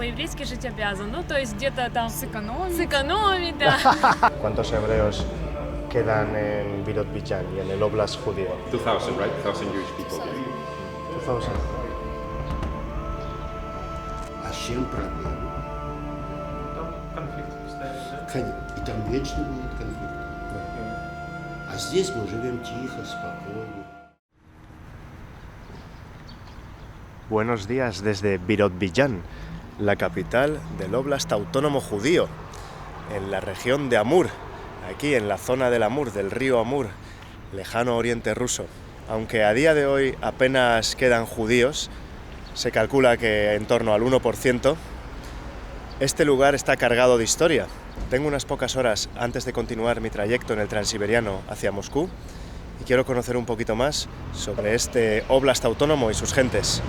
по-еврейски жить обязан. Ну, то есть где-то там Сэкономить, да. ¿Cuántos hebreos quedan en Birobidzhan y en el Oblast judío? 2,000, right? 1,000 Jewish people. 2000. А с чем проблема? Конфликт постоянно, да? И там вечно будут конфликты. А здесь мы живем тихо, спокойно. Buenos días desde Birobidzhan, la capital del Oblast autónomo judío, en la región de Amur, aquí en la zona del Amur, del río Amur, lejano oriente ruso. Aunque a día de hoy apenas quedan judíos, se calcula que en torno al 1%, este lugar está cargado de historia. Tengo unas pocas horas antes de continuar mi trayecto en el Transiberiano hacia Moscú y quiero conocer un poquito más sobre este Oblast autónomo y sus gentes.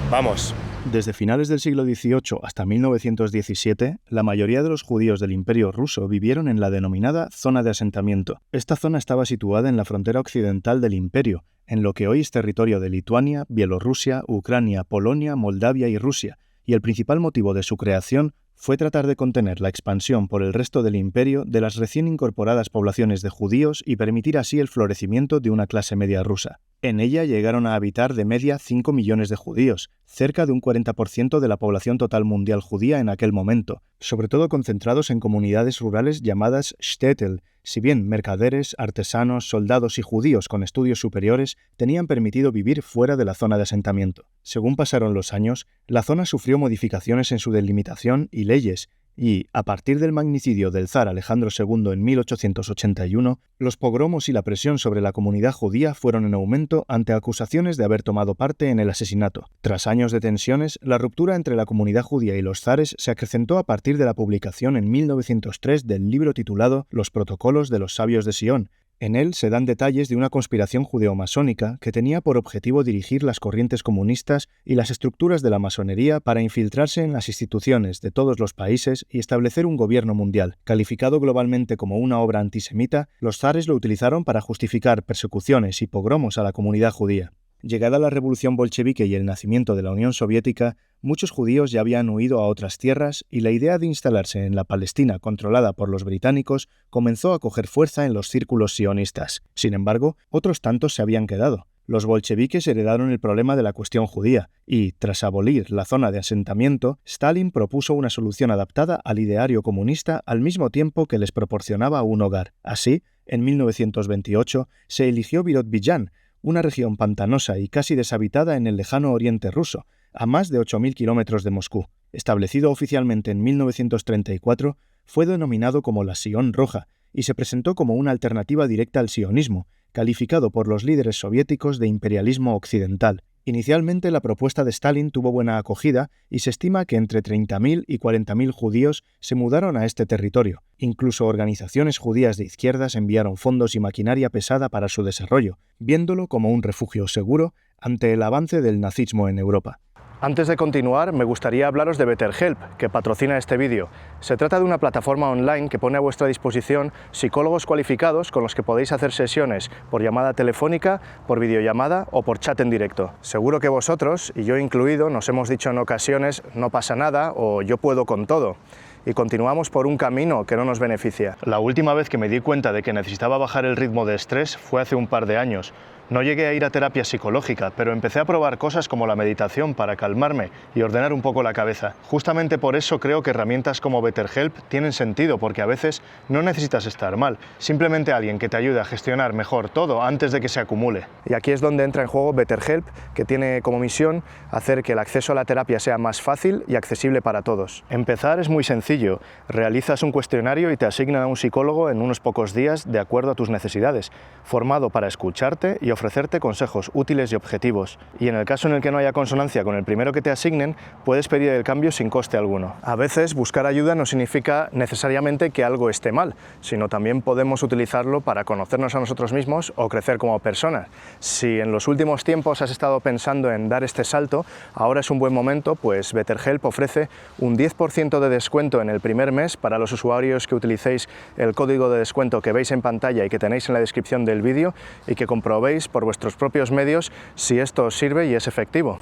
¡Vamos! Desde finales del siglo XVIII hasta 1917, la mayoría de los judíos del Imperio ruso vivieron en la denominada zona de asentamiento. Esta zona estaba situada en la frontera occidental del imperio, en lo que hoy es territorio de Lituania, Bielorrusia, Ucrania, Polonia, Moldavia y Rusia, y el principal motivo de su creación fue tratar de contener la expansión por el resto del imperio de las recién incorporadas poblaciones de judíos y permitir así el florecimiento de una clase media rusa. En ella llegaron a habitar de media 5 millones de judíos, cerca de un 40% de la población total mundial judía en aquel momento, sobre todo concentrados en comunidades rurales llamadas shtetl, si bien mercaderes, artesanos, soldados y judíos con estudios superiores tenían permitido vivir fuera de la zona de asentamiento. Según pasaron los años, la zona sufrió modificaciones en su delimitación y leyes, y, a partir del magnicidio del zar Alejandro II en 1881, los pogromos y la presión sobre la comunidad judía fueron en aumento ante acusaciones de haber tomado parte en el asesinato. Tras años de tensiones, la ruptura entre la comunidad judía y los zares se acrecentó a partir de la publicación en 1903 del libro titulado Los Protocolos de los Sabios de Sion. En él se dan detalles de una conspiración judeo-masónica que tenía por objetivo dirigir las corrientes comunistas y las estructuras de la masonería para infiltrarse en las instituciones de todos los países y establecer un gobierno mundial. Calificado globalmente como una obra antisemita, los zares lo utilizaron para justificar persecuciones y pogromos a la comunidad judía. Llegada la revolución bolchevique y el nacimiento de la Unión Soviética, muchos judíos ya habían huido a otras tierras y la idea de instalarse en la Palestina controlada por los británicos comenzó a coger fuerza en los círculos sionistas. Sin embargo, otros tantos se habían quedado. Los bolcheviques heredaron el problema de la cuestión judía y, tras abolir la zona de asentamiento, Stalin propuso una solución adaptada al ideario comunista al mismo tiempo que les proporcionaba un hogar. Así, en 1928 se eligió Birobidzhan, una región pantanosa y casi deshabitada en el lejano oriente ruso, a más de 8.000 kilómetros de Moscú. Establecido oficialmente en 1934, fue denominado como la Sion Roja y se presentó como una alternativa directa al sionismo, calificado por los líderes soviéticos de imperialismo occidental. Inicialmente la propuesta de Stalin tuvo buena acogida y se estima que entre 30.000 y 40.000 judíos se mudaron a este territorio. Incluso organizaciones judías de izquierdas enviaron fondos y maquinaria pesada para su desarrollo, viéndolo como un refugio seguro ante el avance del nazismo en Europa. Antes de continuar, me gustaría hablaros de BetterHelp, que patrocina este vídeo. Se trata de una plataforma online que pone a vuestra disposición psicólogos cualificados con los que podéis hacer sesiones por llamada telefónica, por videollamada o por chat en directo. Seguro que vosotros, y yo incluido, nos hemos dicho en ocasiones no pasa nada o yo puedo con todo. Y continuamos por un camino que no nos beneficia. La última vez que me di cuenta de que necesitaba bajar el ritmo de estrés fue hace un par de años. No llegué a ir a terapia psicológica, pero empecé a probar cosas como la meditación para calmarme y ordenar un poco la cabeza. Justamente por eso creo que herramientas como BetterHelp tienen sentido, porque a veces no necesitas estar mal, simplemente alguien que te ayude a gestionar mejor todo antes de que se acumule. Y aquí es donde entra en juego BetterHelp, que tiene como misión hacer que el acceso a la terapia sea más fácil y accesible para todos. Empezar es muy sencillo. Realizas un cuestionario y te asignan a un psicólogo en unos pocos días de acuerdo a tus necesidades, formado para escucharte y ofrecerte consejos útiles y objetivos. Y en el caso en el que no haya consonancia con el primero que te asignen, puedes pedir el cambio sin coste alguno. A veces buscar ayuda no significa necesariamente que algo esté mal, sino también podemos utilizarlo para conocernos a nosotros mismos o crecer como personas. Si en los últimos tiempos has estado pensando en dar este salto, ahora es un buen momento, pues BetterHelp ofrece un 10% de descuento en el primer mes para los usuarios que utilicéis el código de descuento que veis en pantalla y que tenéis en la descripción del vídeo y que comprobéis por vuestros propios medios si esto os sirve y es efectivo.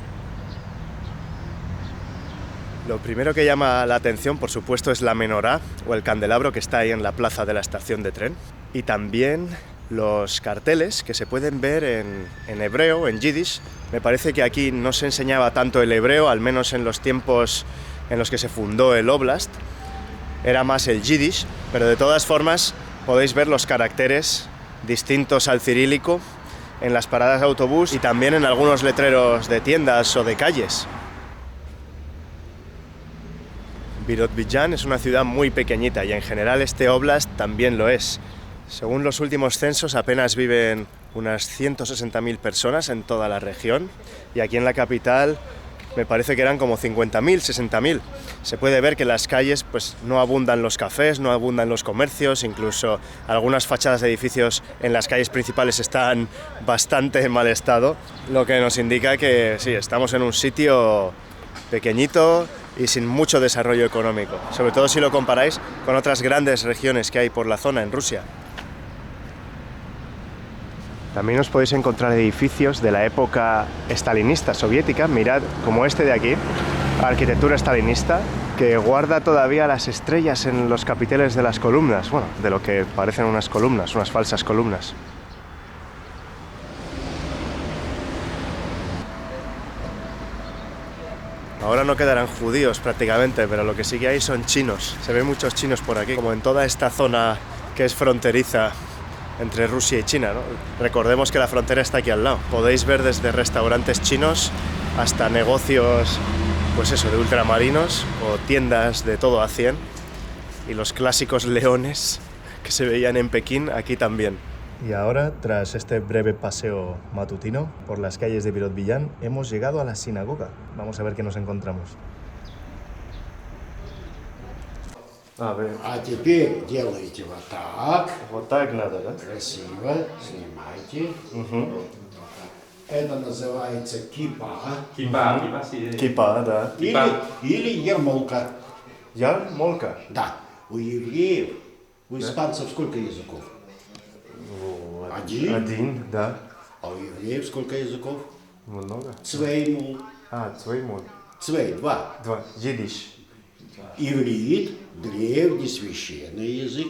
Lo primero que llama la atención, por supuesto, es la menorá o el candelabro que está ahí en la plaza de la estación de tren. Y también los carteles que se pueden ver en hebreo, en yiddish. Me parece que aquí no se enseñaba tanto el hebreo, al menos en los tiempos en los que se fundó el Oblast. Era más el yiddish, pero de todas formas podéis ver los caracteres distintos al cirílico en las paradas de autobús y también en algunos letreros de tiendas o de calles. Birobidzhan es una ciudad muy pequeñita y en general este Oblast también lo es. Según los últimos censos apenas viven unas 160.000 personas en toda la región y aquí en la capital me parece que eran como 50.000, 60.000. Se puede ver que en las calles pues, no abundan los cafés, no abundan los comercios, incluso algunas fachadas de edificios en las calles principales están bastante en mal estado, lo que nos indica que sí, estamos en un sitio pequeñito y sin mucho desarrollo económico, sobre todo si lo comparáis con otras grandes regiones que hay por la zona en Rusia. También os podéis encontrar edificios de la época estalinista soviética, mirad como este de aquí, arquitectura estalinista, que guarda todavía las estrellas en los capiteles de las columnas, bueno, de lo que parecen unas columnas, unas falsas columnas. Ahora no quedarán judíos prácticamente, pero lo que sí que hay son chinos. Se ven muchos chinos por aquí, como en toda esta zona que es fronteriza entre Rusia y China, ¿no? Recordemos que la frontera está aquí al lado. Podéis ver desde restaurantes chinos hasta negocios, pues eso, de ultramarinos o tiendas de todo a 100. Y los clásicos leones que se veían en Pekín, aquí también. Y ahora, tras este breve paseo matutino por las calles de Birobidzhan, hemos llegado a la sinagoga. Vamos a ver qué nos encontramos. A ver. А теперь делаете Вот так надо, да? красиво, снимайте. Это называется кипа Kipa, sí. Кипа, да. или ермолка. Ярмолка. Да, у евреев, у испанцев сколько языков? Один. Один, да. А у евреев сколько языков? Много. Цвеймул. Цвеймон. Цвей, два. Два. Йидиш. Иврит, древний священный язык,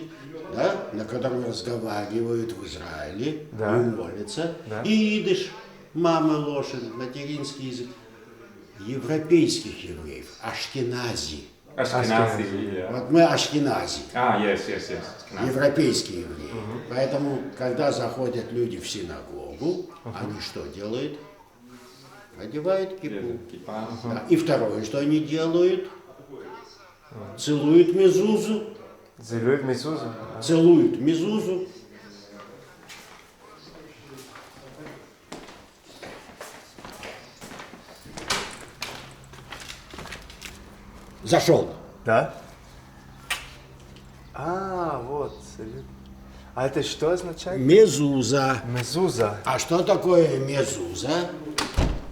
да, на котором разговаривают в Израиле, Да. и молятся. Да. И идиш, мама лошадь, материнский язык европейских евреев, ашкенази. Ashkenazi, yeah. Вот мы ашкенази, Yes. Ashkenazi. европейские евреи. Поэтому, когда заходят люди в синагогу, они что делают? Одевают кипу. Kipa. Да. И второе, что они делают? Целуют мезузу. Зелюет мисузу. Целуют мезузу. Зашел. Да? Вот. А это что означает? Мезуза. Мезуза. А что такое мезуза?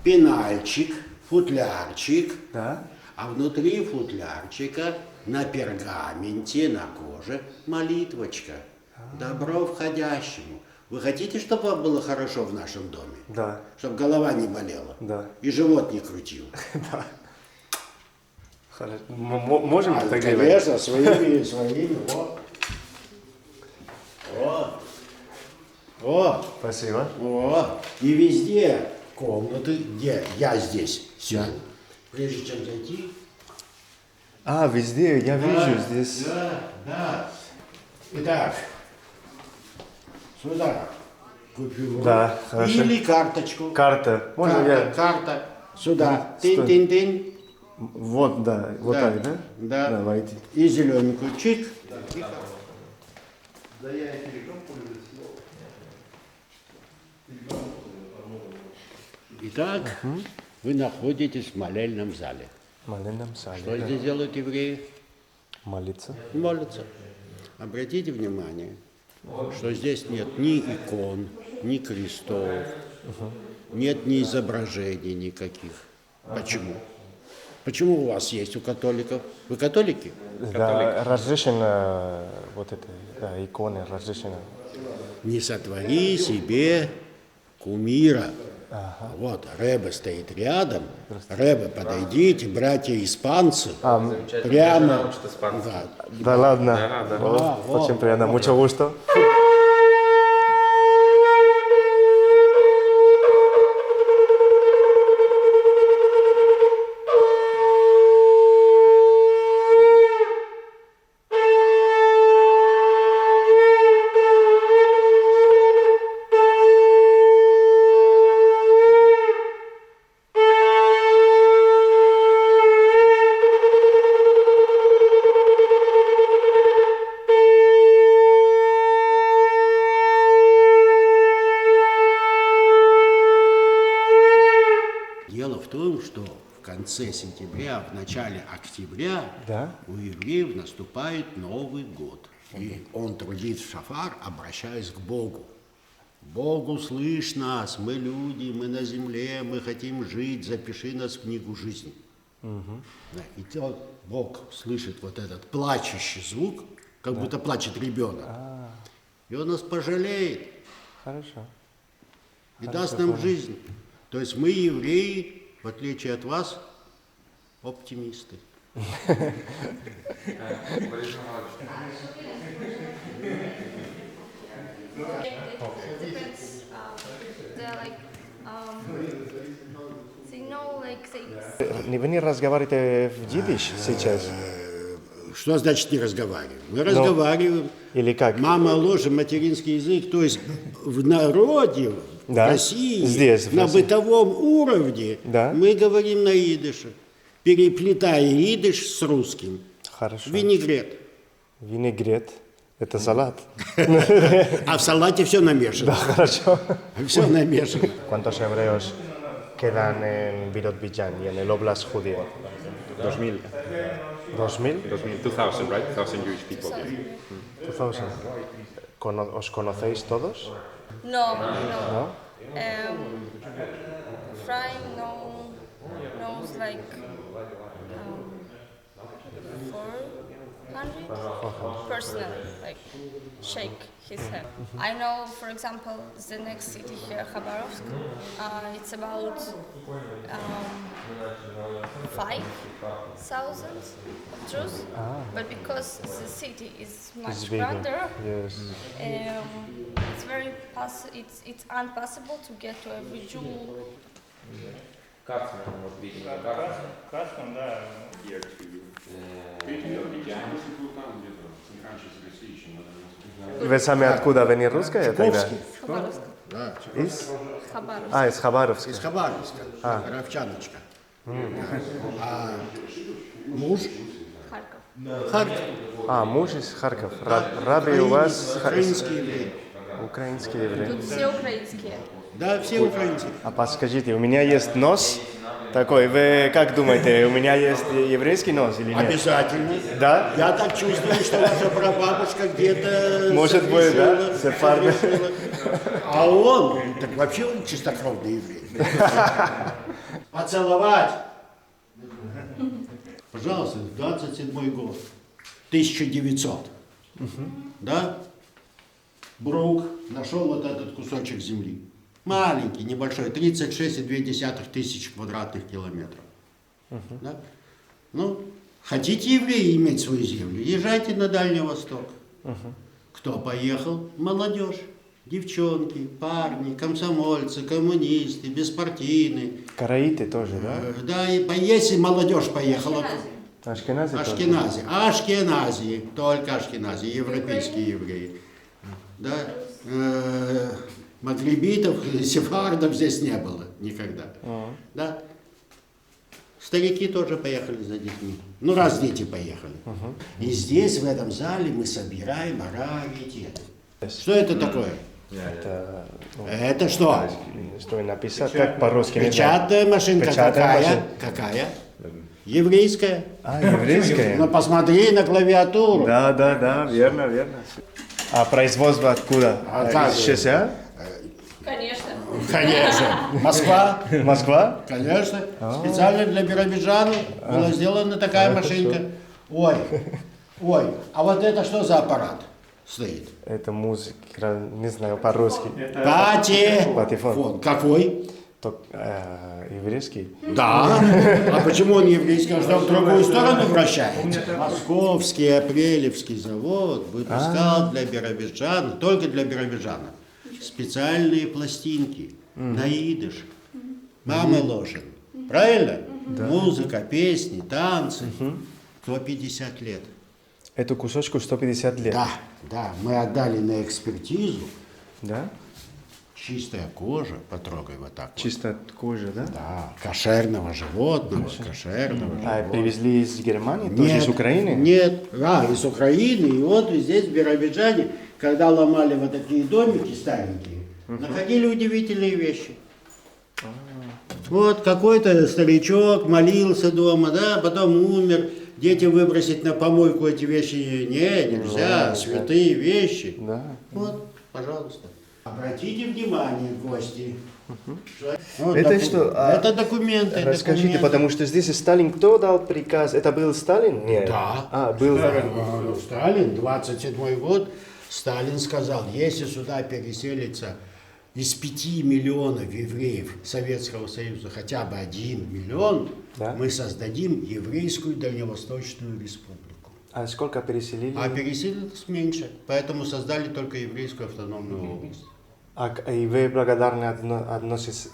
Пенальчик, футлярчик. Да? А внутри футлярчика на пергаменте, на коже молитвочка. Добро входящему. Вы хотите, чтобы вам было хорошо в нашем доме? Да. Чтобы голова не болела? Да. И живот не крутил? Да. Хорошо. Можем так делать? Конечно, своими. О, Спасибо. о. И везде комнаты, где я здесь сяду. Прежде чем зайти. Везде, я вижу здесь. Да. Итак, сюда купюру. Да, хорошо. Или карточку. Карта. Можно я? Карта. Сюда. Стой. Тынь-тынь-тынь. Вот, да. Вот Да. так, да? Да. Давайте. И зелененькую. Чик. Итак, вы находитесь в молельном зале. Молельном зале. Что да. здесь делают евреи? Молиться. Молятся. Обратите внимание, что здесь нет ни икон, ни крестов, нет ни изображений никаких. Почему? Почему у вас есть у католиков? Вы католики? Да, разрешено вот это, да, иконы разрешено. Не сотвори себе кумира. Вот, Рэбе стоит рядом. Рэбе, подойдите, братья испанцы. Прямо. Да. Да ладно. Да. Очень приятно. Mucho gusto. Дело в том, что в конце сентября, в начале октября Да? у евреев наступает Новый год. И он трубит в шафар, обращаясь к Богу. Богу, слышь нас, мы люди, мы на земле, мы хотим жить, запиши нас в книгу жизни. Да, и то Бог слышит вот этот плачущий звук, как будто плачет ребенок. И он нас пожалеет Хорошо. и даст нам жизнь. То есть мы, евреи, в отличие от вас, оптимисты. Depends. They're like, they know like they. Вы не разговариваете в дидиш сейчас? Что значит не разговариваем? Мы разговариваем. Или как? Мама ложа, материнский язык. То есть в народе, Да, в России, здесь, в на России. бытовом уровне Да. мы говорим на идыше, переплетая идыш с русским. Хорошо. Винегрет. Винегрет. Это салат. А в салате все намешано. Хорошо. Все намешано. ¿Cuántos hebreos quedan en Birobidzhan y en el Oblast judío? 2000. ¿2000? 2000, right? 1000 Jewish people. 2000. ¿Os conocéis todos? No, no. ¿No? Fry knows like 400 personally, like shake his head. I know, for example, the next city here, Khabarovsk. It's about 5,000 Jews, but because the city is It's much bigger. grander, Yes. it's very it's impossible to get to every Jew. Вы сами откуда? Вы не русская тогда? Khabarovsk. Из? Khabarovsk. Из Хабаровска. Из Хабаровска. Равчаночка. А муж? Kharkov. Харьков. Муж из Харьков. Раби у вас Украинский еврей. украинский еврей. Тут все украинские. Да, все украинцы. А подскажите, у меня есть нос такой. Вы как думаете, у меня есть еврейский нос или нет? Обязательно. Да? Я так чувствую, что ваша прабабушка где-то Может быть, да? совершила. А он, так вообще он чистокровный еврей. Поцеловать. Пожалуйста, 27-й год. 1900. Да? Брук нашел вот этот кусочек земли. Маленький, небольшой, 36,2 тысяч квадратных километров. Да? Ну, хотите, евреи, иметь свою землю, езжайте на Дальний Восток. Кто поехал? Молодежь. Девчонки, парни, комсомольцы, коммунисты, беспартийные. Караиты тоже, да? Да, и если молодежь поехала. Ашкенази тоже? Ашкенази. Ашкенази. Только ашкенази. Европейские евреи. Да? Магрибитов, сефардов здесь не было никогда. Да? Старики тоже поехали за детьми. Ну, раз дети поехали. И здесь, в этом зале, мы собираем раритеты. Что это такое? Это, Это что? что написать, как по-русски? не знаю. Печатная машинка Печатная какая? машинка. Какая? Еврейская. Еврейская? Ну, посмотри на клавиатуру. Да, верно. А производство откуда? как Из же? США? Конечно. Конечно. Москва. Москва? Конечно. Специально для Биробиджана была сделана такая машинка. Ой. А вот это что за аппарат стоит? Это музыка, не знаю, по-русски. Патефон. Патефон. Какой? Еврейский? Да. А почему он еврейский? Он что, в другую сторону вращается? Московский Апрелевский завод выпускал для Биробиджана, только для Биробиджана, специальные пластинки на идиш. Мама ложен. Правильно? Музыка, песни, танцы. 150 лет. Эту кусочку 150 лет. Да, да. Мы отдали на экспертизу. Да? Чистая кожа, потрогай вот так. Чисто от кожи, да? Да, кошерного животного, кошерного А животного. привезли из Германии, тоже из Украины? Нет, из Украины. И вот здесь, в Биробиджане, когда ломали вот такие домики старенькие, находили удивительные вещи. Вот какой-то старичок молился дома, да, потом умер. Детям выбросить на помойку эти вещи нельзя, святые вещи. Да. Вот, пожалуйста. Обратите внимание, гости. Вот Это что? Это документы. Расскажите, документы. потому что здесь Сталин, кто дал приказ? Это был Сталин? Нет. Да. Был. Сталин, 27-й год, Сталин сказал, если сюда переселится из 5 миллионов евреев Советского Союза хотя бы 1 миллион, Да. мы создадим еврейскую Дальневосточную республику. А сколько переселили? А переселилось меньше, поэтому создали только еврейскую автономную область. И вы благодарны относитесь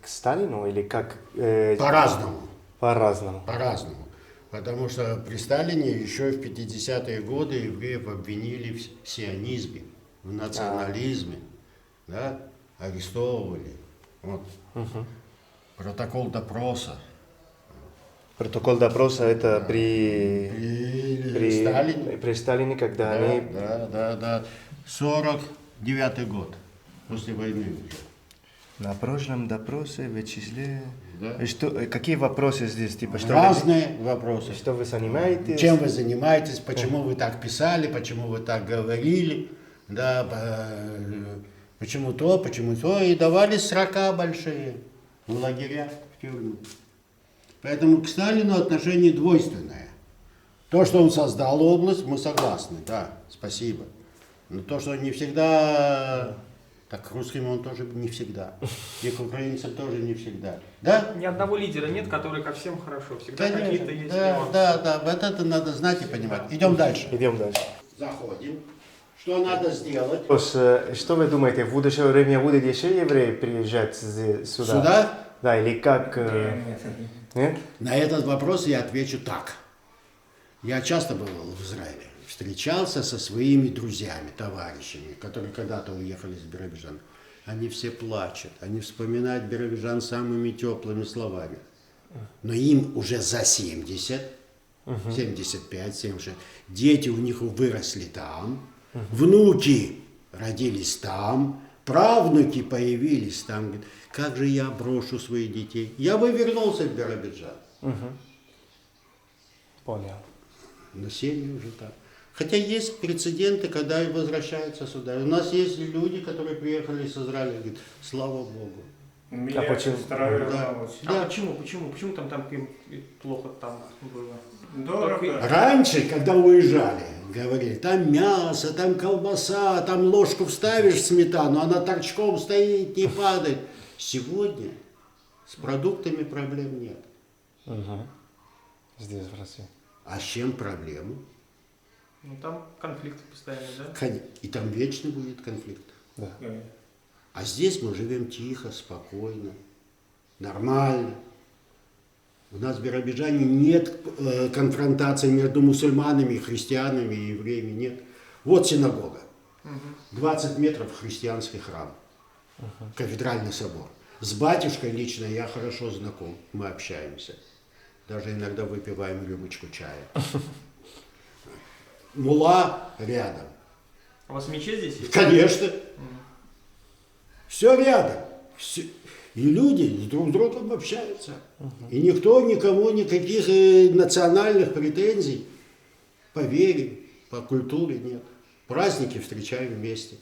к Сталину или как? По-разному. По-разному. По-разному. Потому что при Сталине еще в 50-е годы евреев обвинили в сионизме, в национализме, да, арестовывали. Вот. Протокол допроса. Протокол допроса это при Сталине. При Сталине, когда Да, они... да. 49-й год, после войны уже. На прошлом допросе вычислили... Да. Какие вопросы здесь? Типа, что Разные вопросы. Что вы занимаетесь? Чем вы занимаетесь, почему вы так писали, почему вы так говорили, да, почему то, и давали срока большие в лагеря, в тюрьму. Поэтому к Сталину отношение двойственное. То, что он создал область, мы согласны, да, спасибо. Но то, что он не всегда, так к русским он тоже не всегда, и к украинцам тоже не всегда. Да? Ни одного лидера нет, который ко всем хорошо. Всегда какие-то есть да, нюансы. да, вот это надо знать и понимать. Идем дальше. Идем дальше. Заходим. Что надо сделать? Что вы думаете, в будущее время будут еще евреи приезжать сюда? Сюда? Да, или как? Нет? На этот вопрос я отвечу так. Я часто бывал в Израиле. Встречался со своими друзьями, товарищами, которые когда-то уехали из Биробиджана. Они все плачут, они вспоминают Биробиджан самыми теплыми словами. Но им уже за 70, 75, 76. Дети у них выросли там, внуки родились там, правнуки появились там. Говорит, как же я брошу своих детей? Я бы вернулся в Биробиджан. Понял. Но семьи уже там. Хотя есть прецеденты, когда и возвращаются сюда. У нас есть люди, которые приехали из Израиля, говорят, слава Богу. А почему? Да. А почему? Почему там им плохо там было? Дорого. Раньше, когда уезжали, говорили, там мясо, там колбаса, там ложку вставишь в сметану, она торчком стоит, не падает. Сегодня с продуктами проблем нет. Здесь, в России. А с чем проблема? Ну там конфликты постоянно, да? И там вечно будет конфликт. Да. А здесь мы живем тихо, спокойно, нормально. У нас в Биробиджане нет конфронтации между мусульманами, христианами и евреями, нет. Вот синагога, 20 метров христианский храм, кафедральный собор. С батюшкой лично я хорошо знаком, мы общаемся. Даже иногда выпиваем рюмочку чая. Мулла рядом. У вас мечеть здесь есть? Конечно. Все рядом. И люди друг с другом общаются. И никто никому никаких национальных претензий по вере, по культуре нет. Праздники встречаем вместе.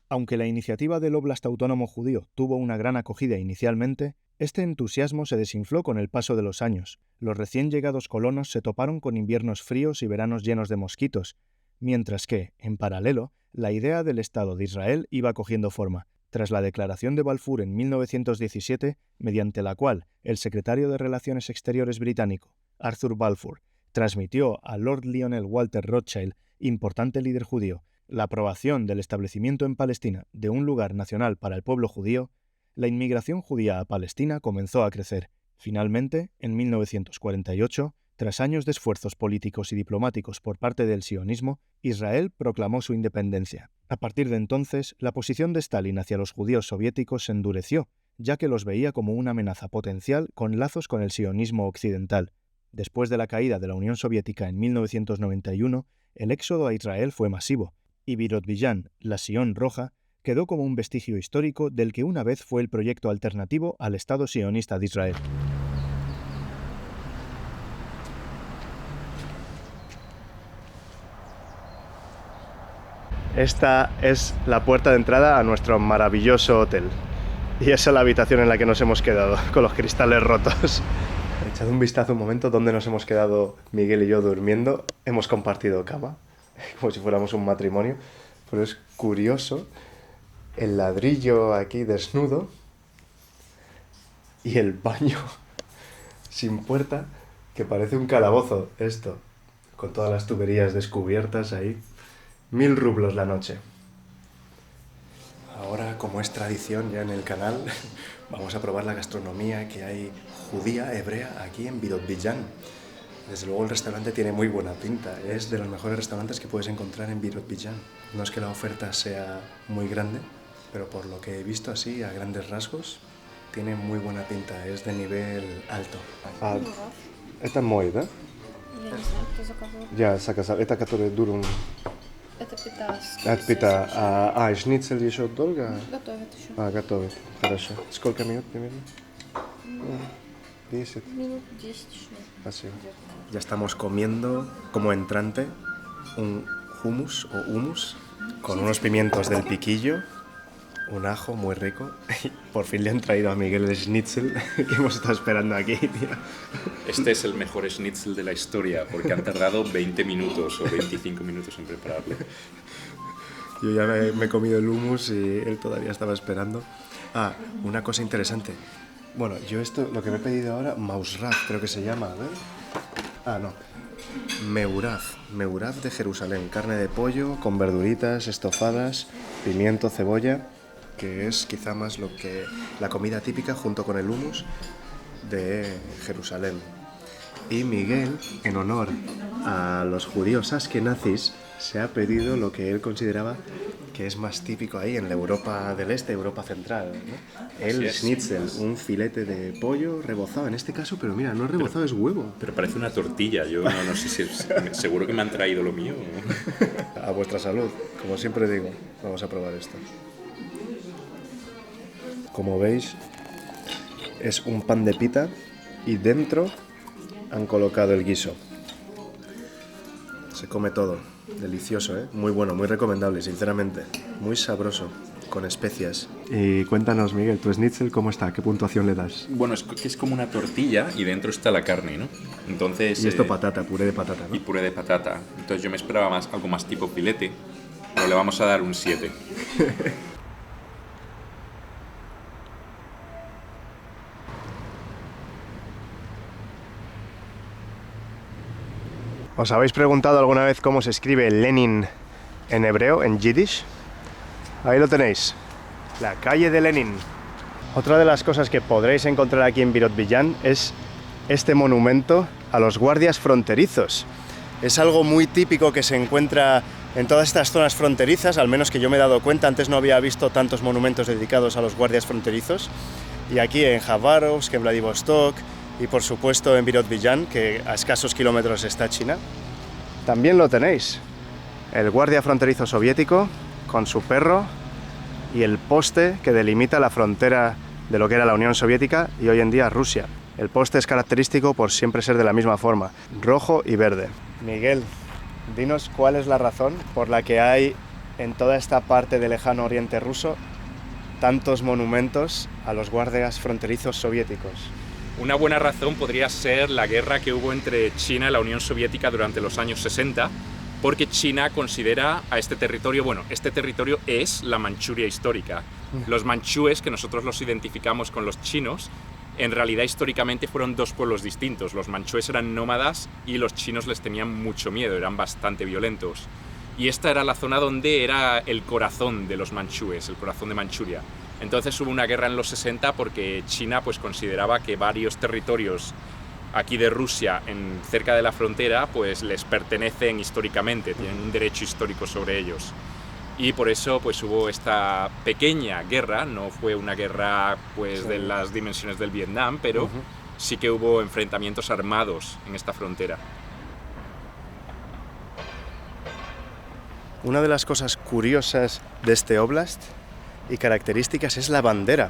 Aunque la iniciativa del Óblast Autónomo Judío tuvo una gran acogida inicialmente, este entusiasmo se desinfló con el paso de los años. Los recién llegados colonos se toparon con inviernos fríos y veranos llenos de mosquitos, mientras que, en paralelo, la idea del Estado de Israel iba cogiendo forma. tras la declaración de Balfour en 1917, mediante la cual el secretario de Relaciones Exteriores británico, Arthur Balfour, transmitió a Lord Lionel Walter Rothschild, importante líder judío, la aprobación del establecimiento en Palestina de un lugar nacional para el pueblo judío, la inmigración judía a Palestina comenzó a crecer. Finalmente, en 1948, tras años de esfuerzos políticos y diplomáticos por parte del sionismo, Israel proclamó su independencia. A partir de entonces, la posición de Stalin hacia los judíos soviéticos se endureció, ya que los veía como una amenaza potencial con lazos con el sionismo occidental. Después de la caída de la Unión Soviética en 1991, el éxodo a Israel fue masivo, y Birobidzhan, la Sion Roja, quedó como un vestigio histórico del que una vez fue el proyecto alternativo al Estado sionista de Israel. Esta es la puerta de entrada a nuestro maravilloso hotel. Y esa es la habitación en la que nos hemos quedado, con los cristales rotos. Echad un vistazo un momento donde nos hemos quedado Miguel y yo durmiendo. Hemos compartido cama, como si fuéramos un matrimonio. Pero es curioso el ladrillo aquí desnudo y el baño sin puerta, que parece un calabozo esto, con todas las tuberías descubiertas ahí. 1000 rublos la noche. Ahora, como es tradición ya en el canal, vamos a probar la gastronomía que hay judía, hebrea, aquí en Birobidzhan. Desde luego el restaurante tiene muy buena pinta. Es de los mejores restaurantes que puedes encontrar en Birobidzhan. No es que la oferta sea muy grande, pero por lo que he visto así, a grandes rasgos, tiene muy buena pinta. Es de nivel alto. Это мой, да? Я не знаю, кто заказывал. Я заказал. Это который дурун. Это пита. От пита. Шницель еще долго? Готовят еще. Готовит. Хорошо. Сколько минут примерно? 10. Минут 10 еще. Así. Ya estamos comiendo como entrante un hummus o hummus con unos pimientos del piquillo, un ajo muy rico. Por fin le han traído a Miguel el schnitzel que hemos estado esperando aquí, tío. Este es el mejor schnitzel de la historia, porque han tardado 20 minutos o 25 minutos en prepararlo. Yo ya me he comido el hummus y él todavía estaba esperando. Una cosa interesante. Bueno, yo esto, lo que me he pedido ahora, mausraf creo que se llama, a ver. No. Meuraf de Jerusalén. Carne de pollo con verduritas estofadas, pimiento, cebolla, que es quizá más lo que la comida típica junto con el hummus de Jerusalén. Y Miguel, en honor a los judíos askenazis, se ha pedido lo que él consideraba que es más típico ahí en la Europa del Este, Europa Central, ¿no? El schnitzel, un filete de pollo rebozado en este caso, pero mira, no es rebozado, es huevo. Pero parece una tortilla, yo no sé si seguro que me han traído lo mío. A vuestra salud, como siempre digo, vamos a probar esto. Como veis, es un pan de pita y dentro han colocado el guiso. Se come todo. Delicioso, ¿eh? Muy bueno, muy recomendable, sinceramente. Muy sabroso, con especias. Y cuéntanos, Miguel, tu schnitzel, ¿cómo está? ¿Qué puntuación le das? Bueno, es como una tortilla y dentro está la carne, ¿no? Entonces, y esto patata, puré de patata, ¿no? Y puré de patata. Entonces yo me esperaba algo más tipo filete, pero le vamos a dar un 7. ¿Os habéis preguntado alguna vez cómo se escribe Lenin en hebreo, en yiddish? Ahí lo tenéis, la calle de Lenin. Otra de las cosas que podréis encontrar aquí en Birobidzhan es este monumento a los guardias fronterizos. Es algo muy típico que se encuentra en todas estas zonas fronterizas, al menos que yo me he dado cuenta. Antes no había visto tantos monumentos dedicados a los guardias fronterizos. Y aquí en Khabarovsk, en Vladivostok, y por supuesto en Birobidzhan, que a escasos kilómetros está China, también lo tenéis. El guardia fronterizo soviético con su perro y el poste que delimita la frontera de lo que era la Unión Soviética y hoy en día Rusia. El poste es característico por siempre ser de la misma forma, rojo y verde. Miguel, dinos cuál es la razón por la que hay en toda esta parte del lejano oriente ruso tantos monumentos a los guardias fronterizos soviéticos. Una buena razón podría ser la guerra que hubo entre China y la Unión Soviética durante los años 60, porque China considera a este territorio, bueno, este territorio es la Manchuria histórica, Los manchúes, que nosotros los identificamos con los chinos, en realidad históricamente fueron dos pueblos distintos. Los manchúes eran nómadas y los chinos les tenían mucho miedo, eran bastante violentos. Y esta era la zona donde era el corazón de los manchúes, el corazón de Manchuria. Entonces hubo una guerra en los 60 porque China pues consideraba que varios territorios aquí de Rusia, cerca de la frontera, pues les pertenecen históricamente, tienen un derecho histórico sobre ellos. Y por eso pues hubo esta pequeña guerra, no fue una guerra pues de las dimensiones del Vietnam, pero sí que hubo enfrentamientos armados en esta frontera. Una de las cosas curiosas de este oblast y características es la bandera.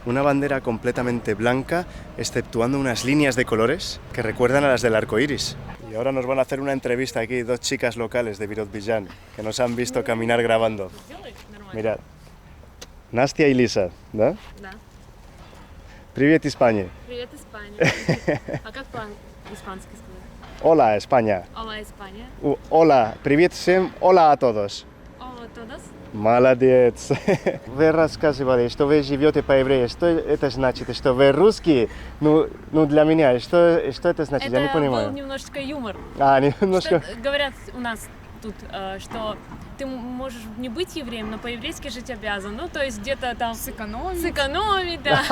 Una bandera completamente blanca, exceptuando unas líneas de colores que recuerdan a las del arco iris. Y ahora nos van a hacer una entrevista aquí, dos chicas locales de Birobidzhan, que nos han visto caminar grabando. Mirad. Настя и Лиса, да? Да. Привет, Испания. Привет, Испания. А как по-испански сказать? Hola, España. Hola, Испания. Hola, привет всем. Hola a todos. Hola, todos. Молодец. Вы рассказывали, что вы живете по-еврейски. Что это значит? Что вы русские? Ну для меня, что это значит? Я не Это понимаю. был немножечко юмор. Немножко. Что говорят у нас тут, что ты можешь не быть евреем, но по-еврейски жить обязан. Ну, то есть где-то там... Сэкономить, да.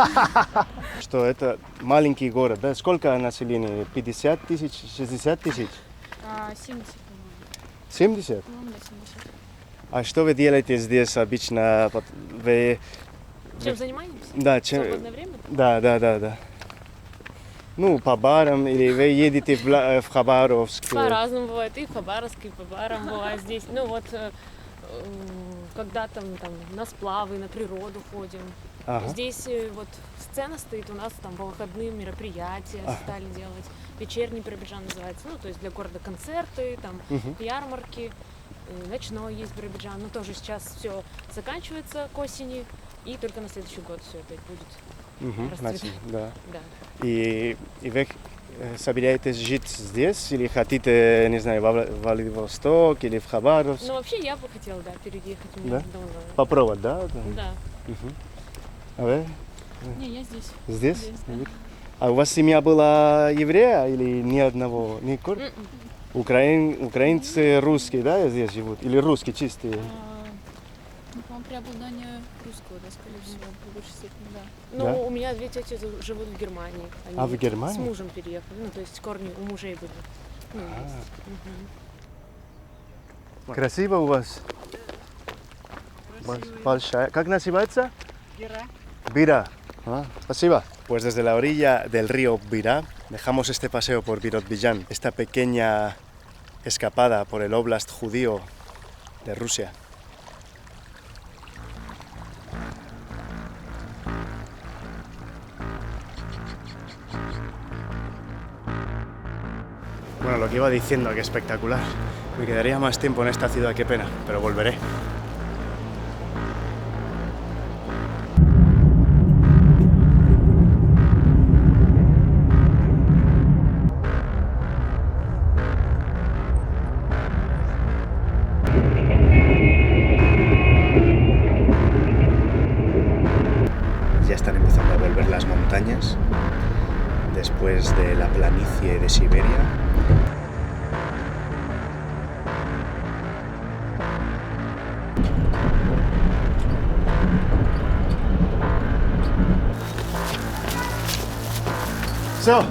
Что это маленький город, да? Сколько населения? 50 тысяч, 60 тысяч? 70, 70? по-моему, да, 70. А что вы делаете здесь обычно? Вы... Чем занимаетесь? Да, В свободное время? Да. Ну, по барам, или вы едете в Хабаровск? По-разному бывает. И в Хабаровске, и по барам бывает здесь. Ну вот, когда там на сплавы, на природу ходим. Ага. Здесь вот сцена стоит, у нас там по выходным мероприятия стали делать. Вечерний Биробиджан называется. Ну, то есть для города концерты, там ярмарки. Ночной есть Биробиджан. Но тоже сейчас все заканчивается к осени. И только на следующий год все опять будет расцветать. Да. Да. И вы собираетесь жить здесь или хотите, не знаю, в Владивосток или в Хабаровск? Ну, вообще я бы хотела, да, переехать. Мне Да? давно. Попробовать, да? Да. А вы Не, я здесь. здесь? Здесь, да. А у вас семья была еврея или ни одного? Украинцы русские, да, здесь живут? Или русские чистые? По-моему, преобладание русского, да, скорее всего, в большей степени, да. Ну, Да? у меня две тети живут в Германии. Они А, в Германии? С мужем переехали. Ну, то есть корни у мужей были. Ну, есть. Красиво у вас? Большая. Как называется? Bira. Спасибо. Pues desde la orilla del río Bira dejamos este paseo por Birobidzhan, esta pequeña escapada por el oblast judío de Rusia. Bueno, lo que iba diciendo, que espectacular. Me quedaría más tiempo en esta ciudad, qué pena, pero volveré. Ya están empezando a volver las montañas después de la planicie de Siberia. So,